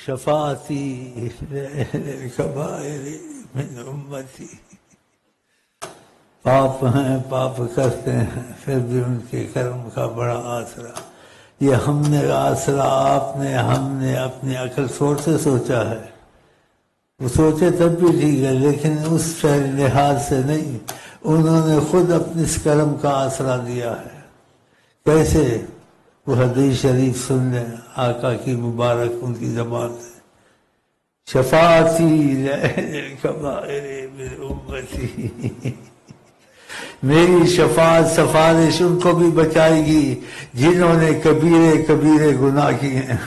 شفاعتی لأہل الکبائر من امتی، پاپ ہیں، پاپ کرتے ہیں، پھر بھی ان کے کرم کا بڑا آسرا۔ یہ ہم نے آسرا آپ نے ہم نے اپنی عقل سوچ سے سوچا ہے، وہ سوچے تب بھی ٹھیک ہے، لیکن اس لحاظ سے نہیں، انہوں نے خود اپنے اس کرم کا آسرا دیا ہے۔ کیسے؟ وہ حدیث شریف سن لیں آقا کی مبارک ان کی زبان سے، شفاعتی لأہل الکبائر من امتی، میری شفاعت سفارش ان کو بھی بچائے گی جنہوں نے کبیرے کبیرے گناہ کیے ہیں۔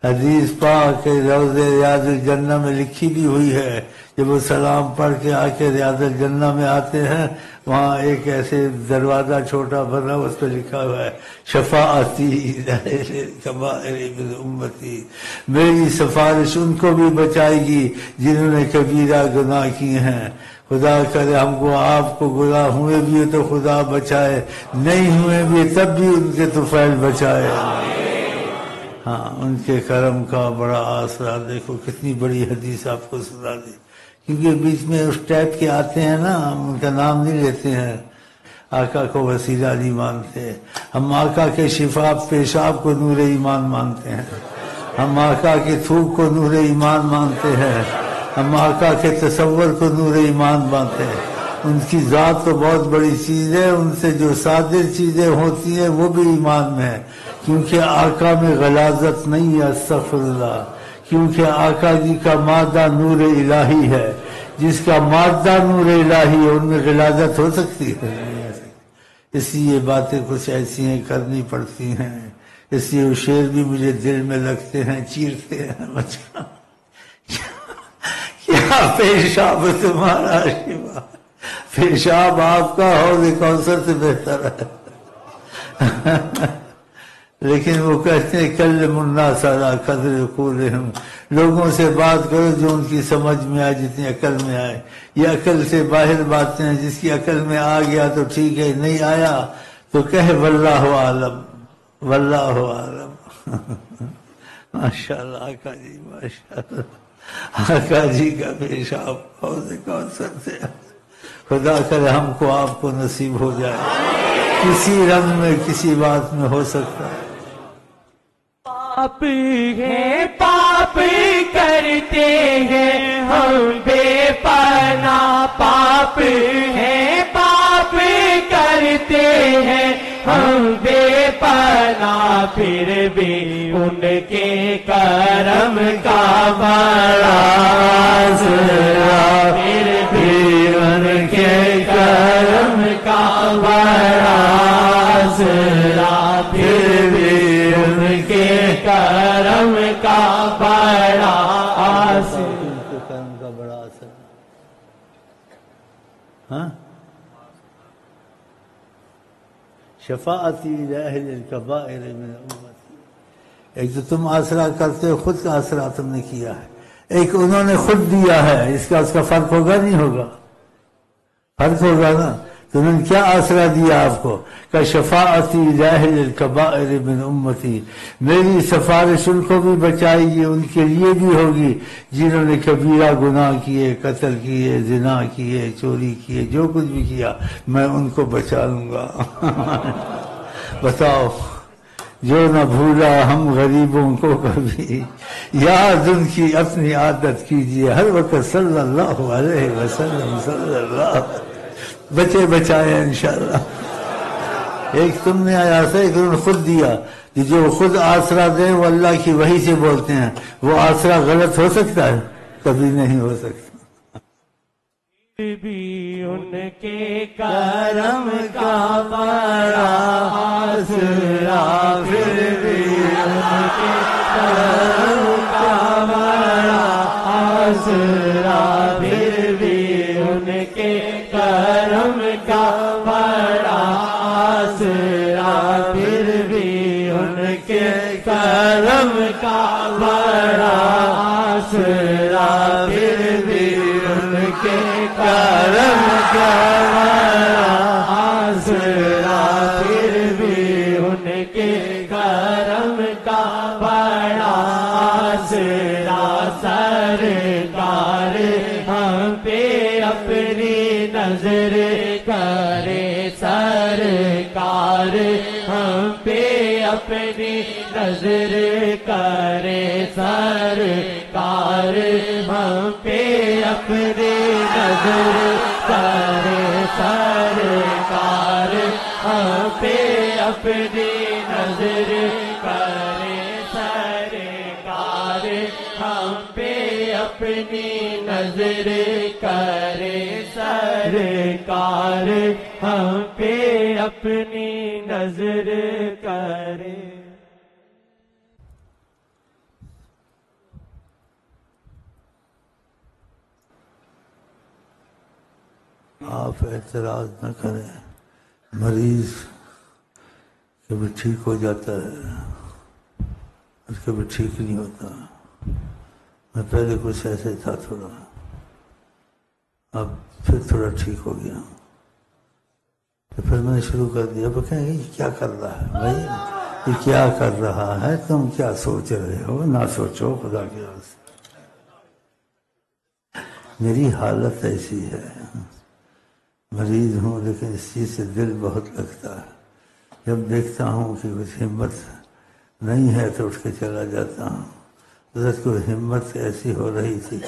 حدیث پاک روض ریاض الجنہ میں لکھی بھی ہوئی ہے، جب وہ سلام پڑھ کے آ کے ریاض الجنہ میں آتے ہیں، وہاں ایک ایسے دروازہ چھوٹا بنا، اس پہ لکھا ہوا ہے شفاعتی لأہل الکبائر من امتی، میری سفارش ان کو بھی بچائے گی جنہوں نے کبیرہ گناہ کیے ہیں۔ خدا کرے ہم کو آپ کو گناہ ہوئے بھی تو خدا بچائے، نہیں ہوئے بھی تب بھی ان کے طفیل بچائے۔ ہاں، ان کے کرم کا بڑا آسرا۔ دیکھو کتنی بڑی حدیث آپ کو سنا دی، کیونکہ بیچ میں اس ٹائپ کے آتے ہیں نا، ہم ان کا نام نہیں لیتے ہیں، آقا کو وسیلہ نہیں مانتے، ہم آقا کے شفا پیشاب کو نور ایمان مانتے ہیں، ہم آقا کے تھوک کو نور ایمان مانتے ہیں، ہم آقا کے تصور کو نور ایمان مانتے ہیں۔ ان کی ذات تو بہت بڑی چیز ہے، ان سے جو صادر چیزیں ہوتی ہیں وہ بھی ایمان میں ہے، کیونکہ آقا میں غلاظت نہیں ہے، استغفر اللہ، کیونکہ آقا جی کا مادہ نور الہی ہے، جس کا مادہ نور الہی ہے ان میں غلاظت ہو سکتی ہے؟ اس لیے باتیں کچھ ایسی ہیں کرنی پڑتی ہیں، اس لیے وہ شعر بھی مجھے دل میں لگتے ہیں، چیرتے ہیں مجھے، کیا پیشاب تمہارا شفا، پیشاب آپ کا حوض کوثر سے بہتر ہے۔ لیکن وہ کہتے ہیں کلم الناس علی قدر عقولہم، لوگوں سے بات کرو جو ان کی سمجھ میں آئے، جتنی عقل میں آئے۔ یہ عقل سے باہر باتیں ہیں، جس کی عقل میں آ گیا تو ٹھیک ہے، نہیں آیا تو کہے واللہ عالم، واللہ عالم۔ ماشاءاللہ آقا جی، ماشاءاللہ آقا جی کا پیشاب حوض کوثر سے، خدا کرے ہم کو آپ کو نصیب ہو جائے، کسی رنگ میں کسی بات میں ہو سکتا ہے۔ پاپ ہیں پاپ کرتے ہیں ہم بے پناہ، پاپ ہیں پاپ کرتے ہیں ہم بے پناہ، پھر بھی ان کے کرم کا بڑا آسرا، پھر بھی ان کے کرم کا بڑا آسرا، پھر بھی ان کے کرم کا بڑا آسرا، ان کے کرم کا بڑا اثر۔ ہاں، شفاعتی لأہل الکبائر من امتی، ایک تو تم آسرا کرتے ہو، خود کا آسرا تم نے کیا ہے، ایک انہوں نے خود دیا ہے، اس کا فرق ہوگا نہیں ہوگا؟ فرق ہوگا نا۔ تو انہوں نے کیا آسرا دیا آپ کو کہ شفاعتی لأہل الکبائر من امتی، میری سفارش ان کو بھی بچائے گی، ان کے لیے بھی ہوگی جنہوں نے کبیرہ گناہ کیے، قتل کیے، زنا کیے، چوری کیے، جو کچھ بھی کیا میں ان کو بچا لوں گا۔ بتاؤ، جو نہ بھولا ہم غریبوں کو کبھی، یاد ان کی اپنی عادت کیجیے ہر وقت صلی اللہ علیہ وسلم، صلی اللہ، بچے بچائے انشاءاللہ۔ ایک تم نے آسرا، ایک انہوں نے خود دیا، جو خود آسرا دیں وہ اللہ کی وحی سے بولتے ہیں، وہ آسرا غلط ہو سکتا ہے؟ کبھی نہیں ہو سکتا۔ پھر بھی ان کے کرم کا بڑا آسرا، پھر بھی ان کے کرم کا بڑا آسرا، پھر بھی ان کے کرم کا بڑا آسرا، پھر بھی ان کے کرم کا بڑا آسرا، پھر بھی ان کے کرم کا بڑا آسرا، پھر بھی ان کے کرم کا بڑا تیرا سرکار ہم پہ اپنی نظر کرے سرکار ہم پہ اپنی نظر کرے سرکار ہم پہ اپنی نظر کرے سرکار ہم پہ اپنی نظر کرے سرکار ہم پہ اپنی نظر کرے سرکار ہم پہ اپنی نظر کرے. آپ اعتراض نہ کریں، مریض کبھی ٹھیک ہو جاتا ہے اور کبھی ٹھیک نہیں ہوتا. میں پہلے کچھ ایسے تھا تھوڑا، اب پھر تھوڑا ٹھیک ہو گیا. تو پھر میں نے شروع کر دیا. اب کہیں گے یہ کیا کر رہا ہے بھائی، یہ کیا کر رہا ہے، تم کیا سوچ رہے ہو، نہ سوچو خدا کی واسطے. میری حالت ایسی ہے، مریض ہوں لیکن اس چیز سے دل بہت لگتا ہے. جب دیکھتا ہوں کہ کچھ ہمت نہیں ہے تو اٹھ کے چلا جاتا ہوں. حضرت کو ہمت ایسی ہو رہی تھی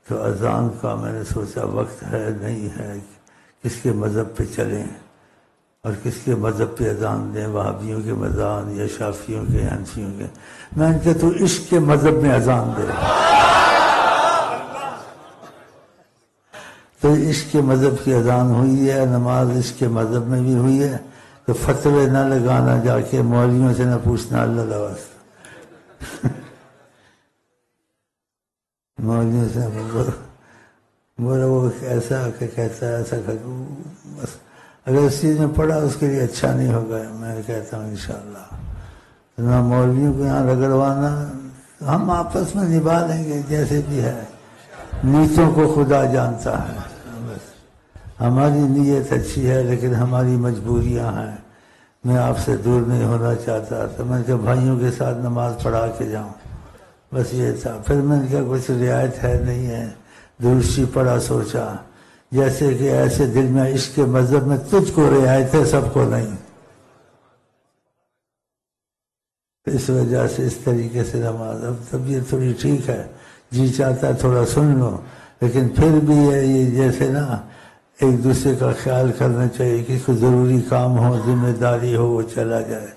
تو اذان کا میں نے سوچا وقت ہے نہیں ہے، کس کے مذہب پہ چلیں اور کس کے مذہب پہ اذان دیں، وہابیوں کے مذہب یا شافیوں کے، حنفیوں کے. میں نے کہا تو عشق کے مذہب میں اذان دے. تو عشق کے مذہب کی اذان ہوئی ہے، نماز عشق کے مذہب میں بھی ہوئی ہے. تو فتوے نہ لگانا، جا کے مولویوں سے نہ پوچھنا، اللہ لواس مولویوں سے بولا وہ ایسا کہ کہتا ہے ایسا بس اگر اس چیز میں پڑا اس کے لیے اچھا نہیں ہوگا. میں کہتا ہوں انشاءاللہ نہ مولویوں کو یہاں رگڑوانا، ہم آپس میں نبھا لیں گے جیسے بھی ہے. نیتوں کو خدا جانتا ہے. بس ہماری نیت اچھی ہے لیکن ہماری مجبوریاں ہیں. میں آپ سے دور نہیں ہونا چاہتا تھا. میں نے کہا بھائیوں کے ساتھ نماز پڑھا کے جاؤں، بس یہ تھا. پھر میں نے کہا کچھ رعایت ہے نہیں ہے، درستی پڑھا. سوچا جیسے کہ ایسے دل میں عشق کے مذہب میں تجھ کو رعایت ہے، سب کو نہیں. اس وجہ سے اس طریقے سے نماز. اب طبیعت تھوڑی ٹھیک ہے، جی چاہتا ہے تھوڑا سن لو، لیکن پھر بھی یہ جیسے نا ایک دوسرے کا خیال کرنا چاہیے. کسی کو ضروری کام ہو، ذمہ داری ہو، وہ چلا جائے.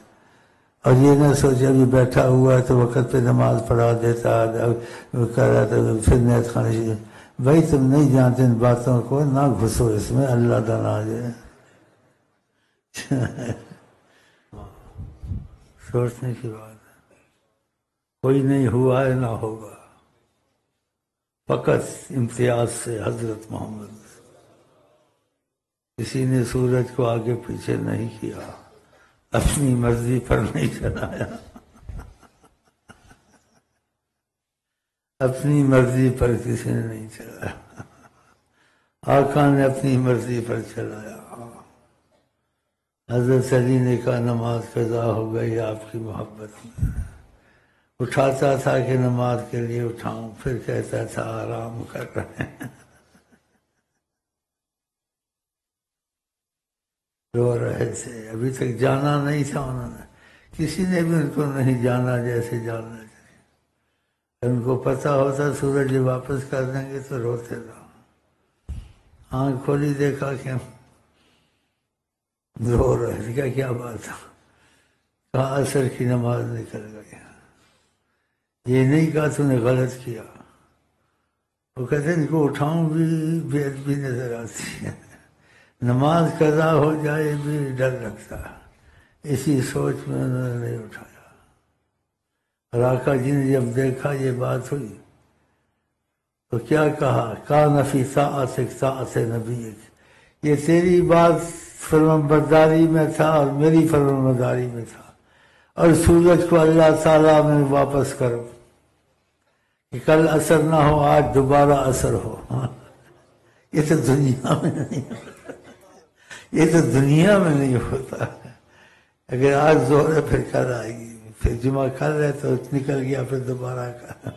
اور یہ نہ سوچے ابھی بیٹھا ہوا ہے تو وقت پہ نماز پڑھا دیتا کر رہا تھا پھر نیت خانی چاہیے. بھائی تم نہیں جانتے ان باتوں کو، نہ گھسو اس میں، اللہ تعالیٰ آ جائے. سوچنے کی بات ہے، کوئی نہیں ہوا ہے نہ ہوگا. فقط امتیاز سے حضرت محمد، کسی نے سورج کو آگے پیچھے نہیں کیا، اپنی مرضی پر نہیں چلایا، اپنی مرضی پر کسی نے نہیں چلایا. آقا نے اپنی مرضی پر چلایا. حضرت علی نے کہا نماز قضا ہو گئی آپ کی محبت میں. اٹھاتا تھا کہ نماز کے لیے اٹھاؤں، پھر کہتا تھا آرام کر رہے ہیں. رو رہے تھے، ابھی تک جانا نہیں تھا انہوں نے، کسی نے بھی ان کو نہیں جانا جیسے جاننا چاہیے. ان کو پتہ ہوتا سورج واپس کر دیں گے تو روتے رہو. آنکھ کھولی دیکھا کہ رو رہے تھے. کیا بات ہے؟ کہا عصر کی نماز نکل گئی. یہ نہیں کہا تو نے غلط کیا. وہ کہتے ان کو اٹھاؤں بھی بے ادبی نظر آتی ہے، نماز قضا ہو جائے بھی ڈر لگتا ہے. اسی سوچ میں انہوں نے نہیں اٹھایا. اور آقا جی نے جب دیکھا یہ بات ہوئی تو کیا کہا؟ کان فی طاعتک طاعت نبیک، یہ تیری بات فرمانبرداری میں تھا اور میری فرمانبرداری میں تھا. اور سورج کو اللہ تعالیٰ میں واپس کرو کہ کل اثر نہ ہو، آج دوبارہ اثر ہو. یہ تو دنیا میں نہیں ہوتا، یہ تو دنیا میں نہیں ہوتا. اگر آج زور ہے پھر کل آئے گی، پھر جمعہ کر رہے تو نکل گیا، پھر دوبارہ کر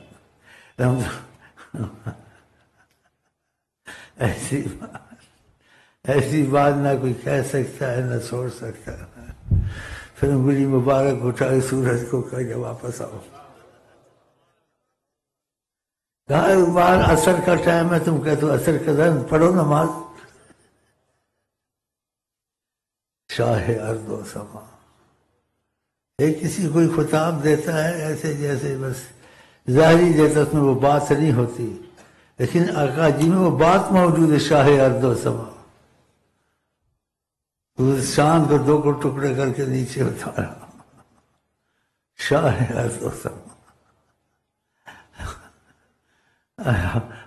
ایسی بات نہ کوئی کہہ سکتا ہے نہ چھوڑ سکتا ہے۔ پھر انگلی مبارک اٹھائی سورج کو کہ واپس آؤ۔ کہا ایک بار عصر کا ٹائم ہے، تم کہتے ہو عصر کا ٹائم، پڑھو نماز۔ شاہ ارض و سما ایک کسی کوئی خطاب دیتا ہے ایسے جیسے بس ظاہری دیتا، اس میں وہ بات نہیں ہوتی، لیکن آقا جی میں وہ بات موجود ہے، شاہ ارض و سما۔ اس چاند کو دو کو ٹکڑے کر کے نیچے اتارا، شاہ ارض و سما۔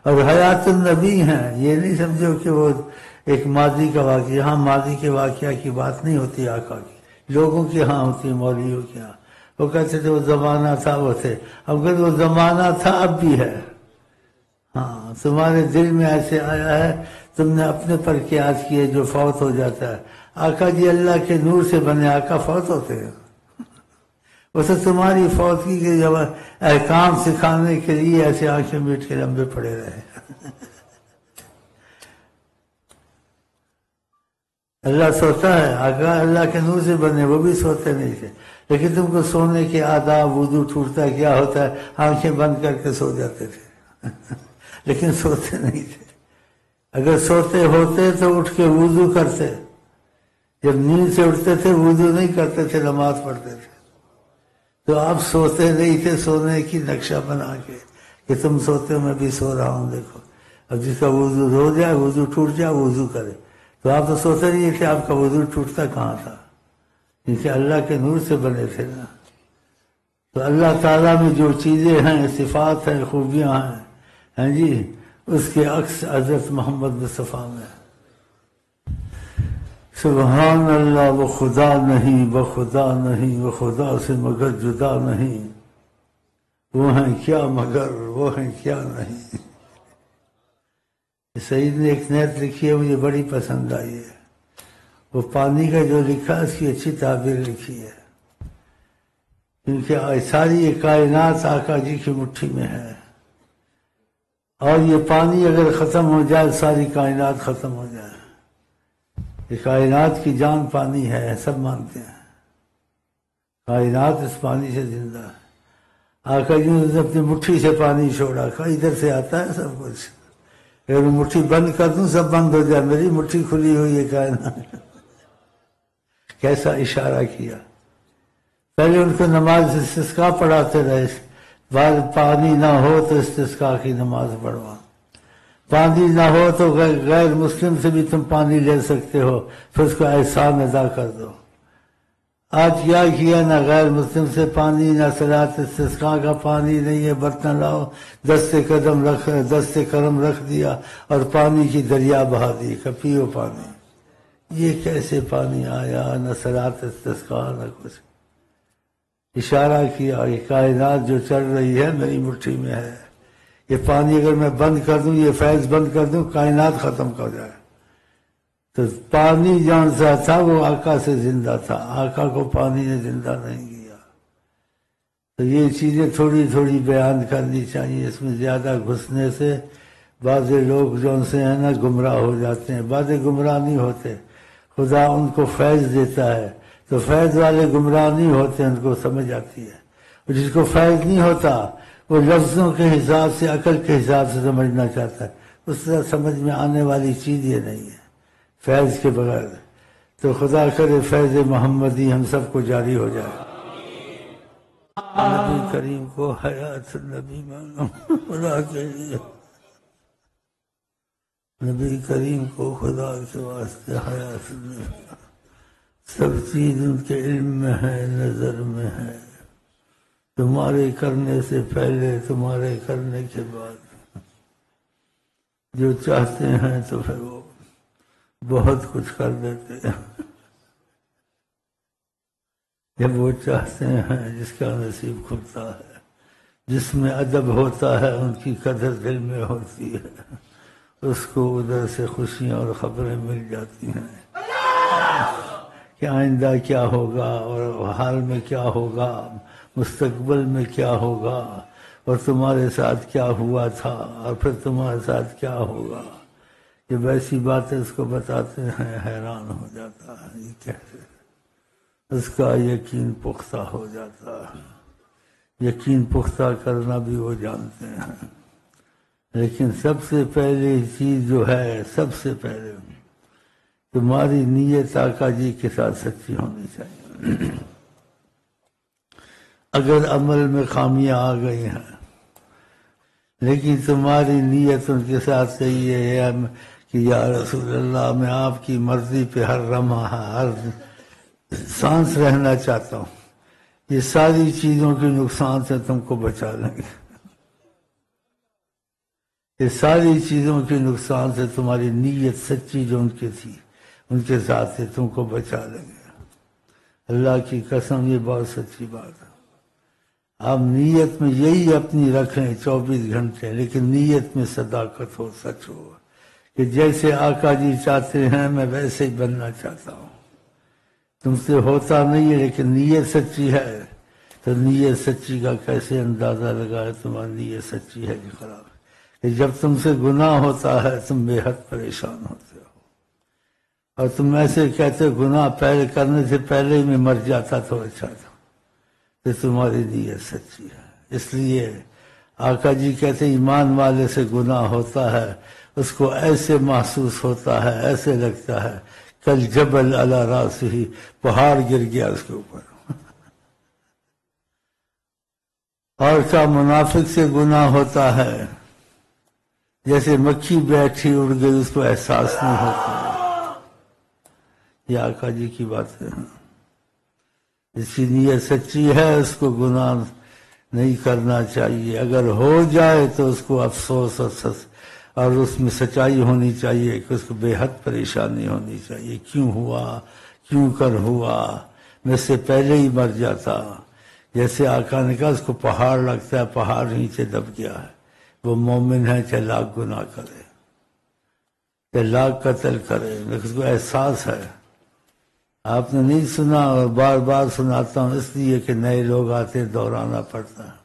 اور حیات النبی ہیں، یہ نہیں سمجھو کہ وہ ایک ماضی کا واقعہ، یہاں ماضی کے واقعہ کی بات نہیں ہوتی آقا کی، لوگوں کے ہاں ہوتی ہے، مولویوں کے ہاں۔ وہ کہتے تھے وہ زمانہ تھا، وہ تھے، اب کہ وہ زمانہ تھا اب بھی ہے۔ ہاں تمہارے دل میں ایسے آیا ہے، تم نے اپنے پر قیاس کیے، جو فوت ہو جاتا ہے۔ آقا جی اللہ کے نور سے بنے، آقا فوت ہوتے ہیں؟ ویسے تمہاری فوتگی کے جب احکام سکھانے کے لیے ایسے آنکھیں میٹ کے لمبے پڑے رہے۔ اللہ سوتا ہے، آقا اللہ کے نور سے بنے، وہ بھی سوتے نہیں تھے، لیکن تم کو سونے کے آداب، وضو ٹوٹتا ہے کیا ہوتا ہے، آنکھیں بند کر کے سو جاتے تھے لیکن سوتے نہیں تھے۔ اگر سوتے ہوتے تو اٹھ کے وضو کرتے، جب نیند سے اٹھتے تھے وضو نہیں کرتے تھے، نماز پڑھتے تھے۔ تو آپ سوتے نہیں تھے، سونے کی نقشہ بنا کے کہ تم سوتے ہو میں بھی سو رہا ہوں، دیکھو۔ اب جس کا وضو ہو جائے، وضو ٹوٹ جائے، وضو کرے۔ تو آپ تو سوتے نہیں تھے، آپ کا وضو ٹوٹتا کہاں تھا؟ کیونکہ اللہ کے نور سے بنے تھے نا۔ تو اللہ تعالیٰ میں جو چیزیں ہیں، صفات ہیں، خوبیاں ہیں، ہاں جی، اس کے عکس حضرت محمد مصطفیٰ میں۔ سبحان اللہ، وہ خدا نہیں، وہ خدا نہیں، وہ خدا سے مگر جدا نہیں، وہ ہیں کیا مگر وہ ہیں کیا نہیں۔ سعید نے ایک نیت لکھی ہے، مجھے بڑی پسند آئی ہے۔ وہ پانی کا جو لکھا اس کی اچھی تعبیر لکھی ہے، کیونکہ ساری یہ کائنات آقا جی کی مٹھی میں ہے، اور یہ پانی اگر ختم ہو جائے ساری کائنات ختم ہو جائے۔ یہ کائنات کی جان پانی ہے، سب مانتے ہیں، کائنات اس پانی سے زندہ ہے۔ آقا جی نے اپنی مٹھی سے پانی چھوڑا، ادھر سے آتا ہے سب کچھ، اگر میں مٹھی بند کر دوں سب بند ہو جائے، میری مٹھی کھلی ہوئی ہے کائنات۔ کیسا اشارہ کیا۔ پہلے ان کو نماز استسقاء پڑھاتے رہے، بعد پانی نہ ہو تو استسقاء کی نماز پڑھوا، پانی نہ ہو تو غیر مسلم سے بھی تم پانی لے سکتے ہو، پھر اس کو احسان ادا کر دو۔ آج کیا کیا، نہ غیر مسلم سے پانی، نہ صلاۃ استسقاء کا پانی نہیں ہے، برتن لاؤ، دست کرم رکھ دیا اور پانی کی دریا بہا دی کہ پیو پانی۔ یہ کیسے پانی آیا، نہ صلاۃ استسقاء نہ کچھ۔ اشارہ کیا کہ کائنات جو چل رہی ہے میری مٹھی میں ہے، یہ پانی اگر میں بند کر دوں، یہ فیض بند کر دوں، کائنات ختم کر جائے۔ تو پانی جان سا تھا وہ آقا سے زندہ تھا، آقا کو پانی نے زندہ نہیں کیا۔ تو یہ چیزیں تھوڑی تھوڑی بیان کرنی چاہیے، اس میں زیادہ گھسنے سے بعض لوگ جو ان سے ہیں نا گمراہ ہو جاتے ہیں، بعض گمراہ نہیں ہوتے، خدا ان کو فیض دیتا ہے، تو فیض والے گمراہ نہیں ہوتے، ان کو سمجھ آتی ہے۔ اور جس کو فیض نہیں ہوتا وہ لفظوں کے حساب سے، عقل کے حساب سے سمجھنا چاہتا ہے، اس طرح سمجھ میں آنے والی چیز یہ نہیں ہے فیض کے بغیر۔ تو خدا کرے فیض محمدی ہم سب کو جاری ہو جائے۔ نبی کریم کو حیات النبی معلوم، خدا کے لیے نبی کریم کو خدا کے واسطے حیات النبی، سب چیز ان کے علم میں ہے، نظر میں ہے، تمہارے کرنے سے پہلے، تمہارے کرنے کے بعد۔ جو چاہتے ہیں تو پھر وہ بہت کچھ کر دیتے ہیں، جب وہ چاہتے ہیں، جس کا نصیب کھلتا ہے، جس میں ادب ہوتا ہے، ان کی قدر دل میں ہوتی ہے، اس کو ادھر سے خوشیاں اور خبریں مل جاتی ہیں کہ آئندہ کیا ہوگا اور حال میں کیا ہوگا، مستقبل میں کیا ہوگا اور تمہارے ساتھ کیا ہوا تھا اور پھر تمہارے ساتھ کیا ہوگا، جب ایسی باتیں اس کو بتاتے ہیں حیران ہو جاتا ہے، یہ کیسے، اس کا یقین پختہ ہو جاتا ہے۔ یقین پختہ کرنا بھی وہ جانتے ہیں، لیکن سب سے پہلی چیز جو ہے، سب سے پہلے تمہاری نیت آقا جی کے ساتھ سچی ہونی چاہیے۔ اگر عمل میں خامیاں آ گئی ہیں لیکن تمہاری نیت ان کے ساتھ صحیح ہے کہ یا رسول اللہ میں آپ کی مرضی پہ ہر لمحہ ہر سانس رہنا چاہتا ہوں، یہ ساری چیزوں کے نقصان سے تم کو بچا لیں گے، یہ ساری چیزوں کے نقصان سے تمہاری نیت سچی جو ان کی تھی ان کے ساتھ سے تم کو بچا لیں گے۔ اللہ کی قسم یہ بہت سچی بات ہے۔ آپ نیت میں یہی اپنی رکھیں 24 گھنٹے، لیکن نیت میں صداقت ہو، سچ ہو کہ جیسے آقا جی چاہتے ہیں میں ویسے ہی بننا چاہتا ہوں۔ تم سے ہوتا نہیں ہے لیکن نیت سچی ہے، تو نیت سچی کا کیسے اندازہ لگائے تمہاری نیت سچی ہے کہ خراب ہے، کہ جب تم سے گناہ ہوتا ہے تم بے حد پریشان ہوتے ہو اور تم ایسے کہتے گناہ پہلے کرنے سے پہلے ہی میں مر جاتا تو اچھا تھا، تو تمہاری نیت سچی ہے۔ اس لیے آقا جی کہتے ہیں ایمان والے سے گناہ ہوتا ہے، اس کو ایسے محسوس ہوتا ہے، ایسے لگتا ہے کل جبل علی راسہ، پہاڑ گر گیا اس کے اوپر۔ اور کیا منافق سے گناہ ہوتا ہے جیسے مکھی بیٹھی اڑ گئی، اس کو احساس نہیں ہوتا۔ یہ آقا جی کی بات ہے۔ اس کی نیت سچی ہے، اس کو گناہ نہیں کرنا چاہیے، اگر ہو جائے تو اس کو افسوس اور اس میں سچائی ہونی چاہیے کہ اس کو بے حد پریشانی ہونی چاہیے، کیوں ہوا، کیوں کر ہوا، میں سے پہلے ہی مر جاتا۔ جیسے آقا نے کہا اس کو پہاڑ لگتا ہے، پہاڑ نیچے دب گیا ہے، وہ مومن ہے چاہے لاکھ گناہ کرے، چاہے لاکھ قتل کرے، لیکن اس کو احساس ہے۔ آپ نے نہیں سنا اور بار بار سناتا ہوں اس لیے کہ نئے لوگ آتے دہرانا پڑتا ہے۔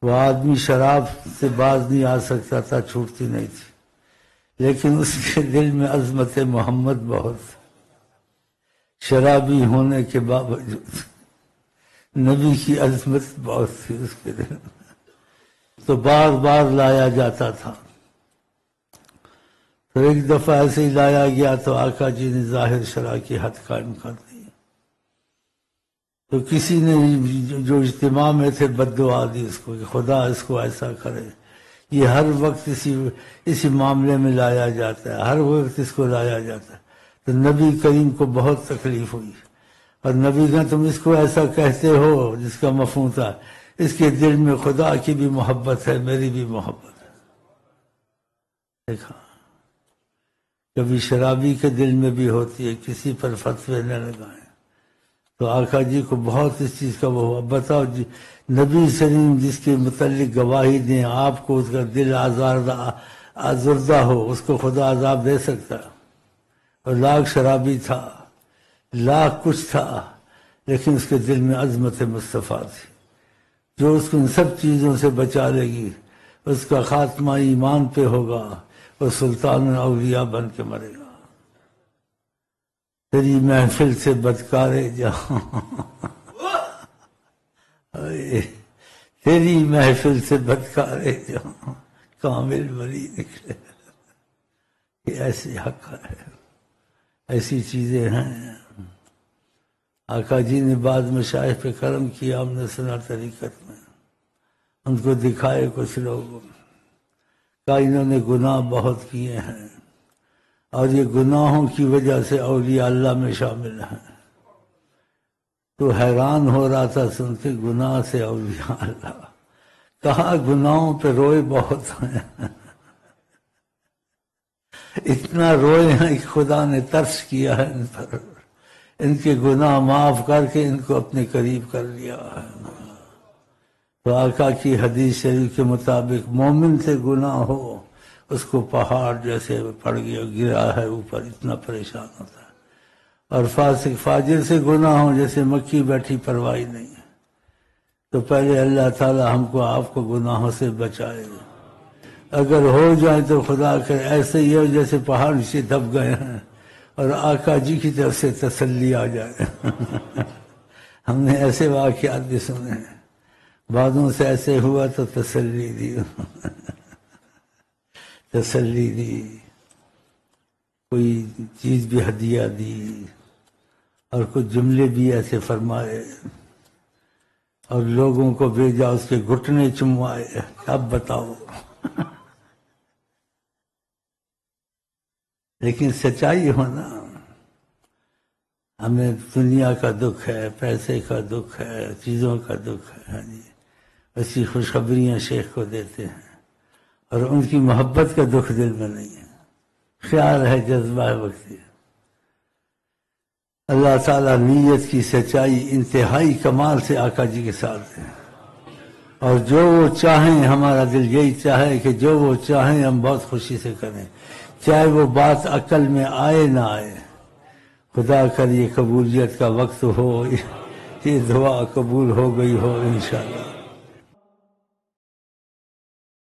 وہ آدمی شراب سے باز نہیں آ سکتا تھا، چھوٹتی نہیں تھی، لیکن اس کے دل میں عظمت محمد بہت، شرابی ہونے کے باوجود نبی کی عظمت بہت تھی اس کے دل میں، تو بار بار لایا جاتا تھا۔ تو ایک دفعہ ایسے ہی لایا گیا تو آقا جی نے ظاہر شرع کی حد قائم کر دی، تو کسی نے جو اجتماع میں تھے بد دعا دی اس کو کہ خدا اس کو ایسا کرے۔ یہ ہر وقت اسی معاملے میں لایا جاتا ہے، ہر وقت اس کو لایا جاتا ہے۔ تو نبی کریم کو بہت تکلیف ہوئی اور نبی کہ تم اس کو ایسا کہتے ہو، جس کا مفہوم تھا اس کے دل میں خدا کی بھی محبت ہے، میری بھی محبت ہے۔ دیکھا کبھی شرابی کے دل میں بھی ہوتی ہے، کسی پر فتوے نہ لگائیں۔ تو آقا جی کو بہت اس چیز کا وہ ہوا۔ بتاؤ جی نبی سلیم جس کے متعلق گواہی دیں، آپ کو اس کا دل آزردہ ہو، اس کو خدا عذاب دے سکتا؟ اور لاکھ شرابی تھا، لاکھ کچھ تھا، لیکن اس کے دل میں عظمت مصطفیٰ تھی جو اس کو ان سب چیزوں سے بچا لے گی۔ اس کا خاتمہ ایمان پہ ہوگا، وہ سلطان اولیاء بن کے مرے گا۔ تیری محفل سے بدکارے جہاں، تیری محفل سے بدکارے جہاں کامل ولی نکلے۔ یہ ایسی حق ہے، ایسی چیزیں ہیں۔ آقا جی نے بعد میں مشائخ پہ کرم کیا، ہم نے سنا طریقت میں، ان کو دکھائے کچھ لوگ، کہا انہوں نے گناہ بہت کیے ہیں اور یہ گناہوں کی وجہ سے اولیاء اللہ میں شامل ہیں۔ تو حیران ہو رہا تھا سن کے، گناہ سے اولیاء اللہ، کہا گناہوں پہ روئے بہت ہیں، اتنا روئے ہیں کہ خدا نے ترس کیا ہے ان پر، ان کے گناہ معاف کر کے ان کو اپنے قریب کر لیا ہے۔ تو آقا کی حدیث شریف کے مطابق مومن سے گناہ ہو اس کو پہاڑ جیسے پڑ گیا، گرا ہے اوپر، اتنا پریشان ہوتا ہے۔ اور فاسق فاجر سے گناہ ہو جیسے مکھی بیٹھی، پرواہ نہیں ہے، تو پہلے اللہ تعالی ہم کو آپ کو گناہوں سے بچائے. اگر ہو جائے تو خدا کرے ایسے ہی ہو جیسے پہاڑ سے دب گئے ہیں اور آقا جی کی طرف سے تسلی آ جائے. ہم نے ایسے واقعات بھی سنے ہیں، بعضوں سے ایسے ہوا تو تسلی دی. تسلی دی، کوئی چیز بھی ہدیہ دی اور کچھ جملے بھی ایسے فرمائے اور لوگوں کو بھیجا اس کے گھٹنے چموائے. اب بتاؤ. لیکن سچائی ہونا، ہمیں دنیا کا دکھ ہے، پیسے کا دکھ ہے، چیزوں کا دکھ ہے، ایسی خوشخبریاں شیخ کو دیتے ہیں اور ان کی محبت کا دکھ دل میں نہیں ہے، خیال ہے، جذبہ ہے وقتی. اللہ تعالیٰ نیت کی سچائی انتہائی کمال سے آقا جی کے ساتھ ہے، اور جو وہ چاہیں، ہمارا دل یہی چاہے کہ جو وہ چاہیں ہم بہت خوشی سے کریں، چاہے وہ بات عقل میں آئے نہ آئے. خدا کر یہ قبولیت کا وقت ہو، یہ دعا قبول ہو گئی ہو انشاءاللہ.